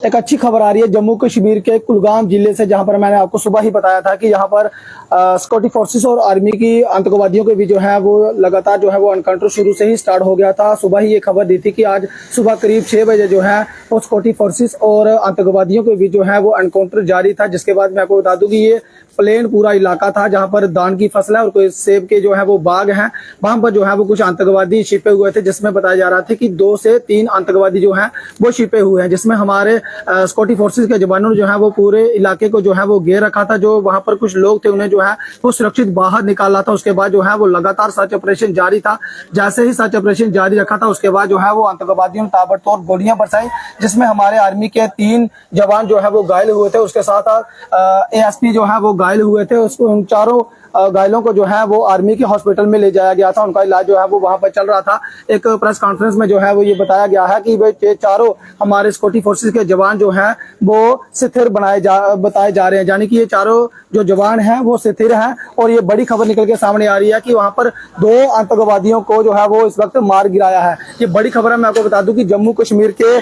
एक अच्छी खबर आ रही है जम्मू कश्मीर के कुलगाम जिले से, जहां पर मैंने आपको सुबह ही बताया था कि यहाँ पर सिक्योरिटी फोर्सेस और आर्मी की आतंकवादियों के भी जो है वो लगातार जो है वो एनकाउंटर शुरू से ही स्टार्ट हो गया था। सुबह ही ये खबर दी थी कि आज सुबह करीब 6 बजे जो है वो सिक्योरिटी फोर्सेस और आतंकवादियों के भी जो है वो एनकाउंटर जारी था। जिसके बाद मैं आपको बता दूं कि ये प्लेन पूरा इलाका था जहां पर धान की फसल है और कोई सेब के जो है वो बाग हैं, वहां पर जो है वो कुछ आतंकवादी छिपे हुए थे, जिसमें बताया जा रहा था कि 2 से 3 आतंकवादी जो हैं वो छिपे हुए हैं। जिसमें हमारे सिक्योरिटी फोर्सेस के जवानों ने जो है वो पूरे इलाके को जो है वो घेर रखा था। जो वहां पर कुछ लोग थे उन्हें जो है वो सुरक्षित बाहर निकाला था। उसके बाद जो है वो लगातार सर्च ऑपरेशन जारी था। जैसे ही सर्च ऑपरेशन जारी रखा था उसके बाद जो है वो आतंकवादियों ने ताबड़तोड़ गोलियां बरसाई, जिसमें हमारे आर्मी के 3 जवान जो है वो घायल हुए थे। उसके साथ एएसपी जो है वो घायल हुए थे। उसको उन चारों घायलों को जो है वो आर्मी के हॉस्पिटल में ले जाया गया था। उनका इलाज जो है वो वहां पर चल रहा था। एक प्रेस कॉन्फ्रेंस में जो है वो ये बताया गया है कि वे चारों हमारे सिक्योरिटी फोर्सेस के जवान जो हैं वो स्थिर बताए जा रहे हैं, यानी कि ये चारों जो जवान हैं वो स्थिर हैं। और ये बड़ी खबर निकल के सामने आ रही है कि वहां पर 2 आतंकवादियों को जो है वो इस वक्त मार गिराया है। ये बड़ी खबर है। मैं आपको बता दूं कि जम्मू कश्मीर के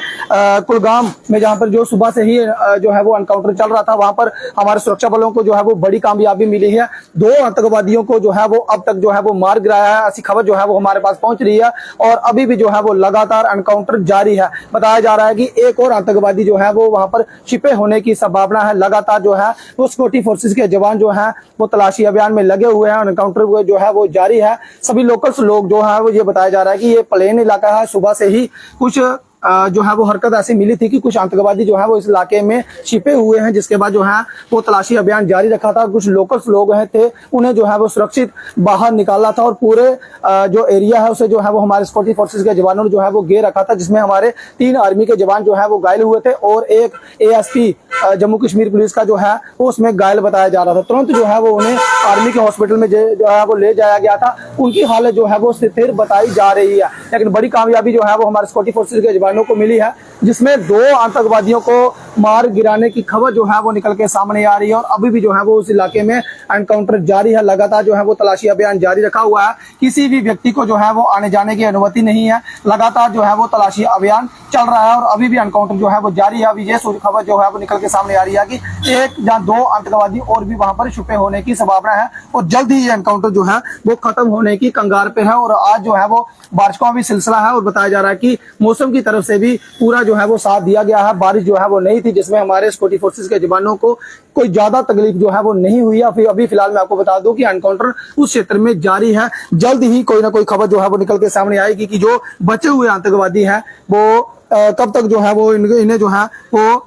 कुलगाम में जहां पर जो सुबह से ही जो है वो एनकाउंटर चल रहा था, वहां पर हमारे सुरक्षा बलों को जो है वो बड़ी कामयाबी मिली है। 2 आतंकवादियों को जो है वो अब तक जो है वो मार गिराया है। ऐसी खबर जो है वो हमारे पास पहुंच रही है और अभी भी जो है वो लगातार एनकाउंटर जारी है। बताया जा रहा है कि एक और आतंकवादी जो है वो वहां पर छिपे होने की संभावना है। लगातार जो है वो सिक्योरिटी फोर्सेस के जवान जो हैं वो तलाशी अभियान में लगे हुए हैं और एनकाउंटर जो है वो जारी है। सभी लोकल्स लोग जो है वो ये बताया जा रहा है कि ये प्लेन इलाका है। सुबह से ही कुछ जो है वो हरकत ऐसी मिली थी कि कुछ आतंकवादी जो है वो इस इलाके में छिपे हुए हैं। जिसके बाद जो है वो तलाशी अभियान जारी रखा था। कुछ लोकल्स लोग थे उन्हें जो है वो सुरक्षित बाहर निकाला था और पूरे जो एरिया है उसे जो है वो हमारे सिक्योरिटी फोर्सेस के जवानों ने जो है वो घेर रखा था। जिसमें हमारे 3 आर्मी के जवान जो है वो घायल हुए थे और एक एएसपी जम्मू कश्मीर पुलिस का जो है वो उसमें घायल बताया जा रहा था। तुरंत जो है वो उन्हें आर्मी के हॉस्पिटल में जो है वो ले जाया गया था। उनकी हालत जो है वो स्थिर बताई जा रही है। लेकिन बड़ी कामयाबी जो है वो हमारे सिक्योरिटी फोर्सेस के जवानों को मिली है, जिसमें 2 आतंकवादियों को मार गिराने की खबर जो है वो निकल के सामने आ रही है। और अभी भी जो है वो उस इलाके में एनकाउंटर जारी है। लगातार जो है वो तलाशी अभियान जारी रखा हुआ है। किसी भी व्यक्ति को जो है वो आने जाने की अनुमति नहीं है। लगातार जो है वो तलाशी अभियान चल रहा है और अभी भी एनकाउंटर जो है वो जारी है। अभी ये खबर जो है वो निकल के सामने आ रही है कि 1 या 2 आतंकवादी और भी वहां पर छुपे होने की संभावना है और जल्द ही ये एनकाउंटर जो है वो खत्म होने की कंगार पे है। और आज जो है वो बारिश का भी सिलसिला है और बताया जा रहा है कि मौसम की तरफ से भी पूरा जो है वो साथ दिया गया है। बारिश जो है वो नहीं थी, जिसमें हमारे सिक्योरिटी फोर्सेस के जवानों को कोई ज्यादा तकलीफ जो है वो नहीं हुई है। अभी फिलहाल मैं आपको बता दूं कि एनकाउंटर उस क्षेत्र में जारी है। जल्द ही कोई ना कोई खबर जो है वो निकल के सामने आएगी कि जो बचे हुए आतंकवादी हैं वो कब तक जो है वो इन्हें जो है वो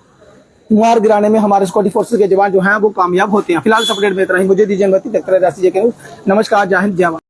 मार गिराने में हमारे सिक्योरिटी फोर्सेस के जवान जो हैं वो कामयाब होते हैं। फिलहाल इस अपडेट में इतना ही। मुझे दीजिए अनुमति। देखते रहिए राष्ट्रीय न्यूज़। नमस्कार, जय हिंद, जय भारत।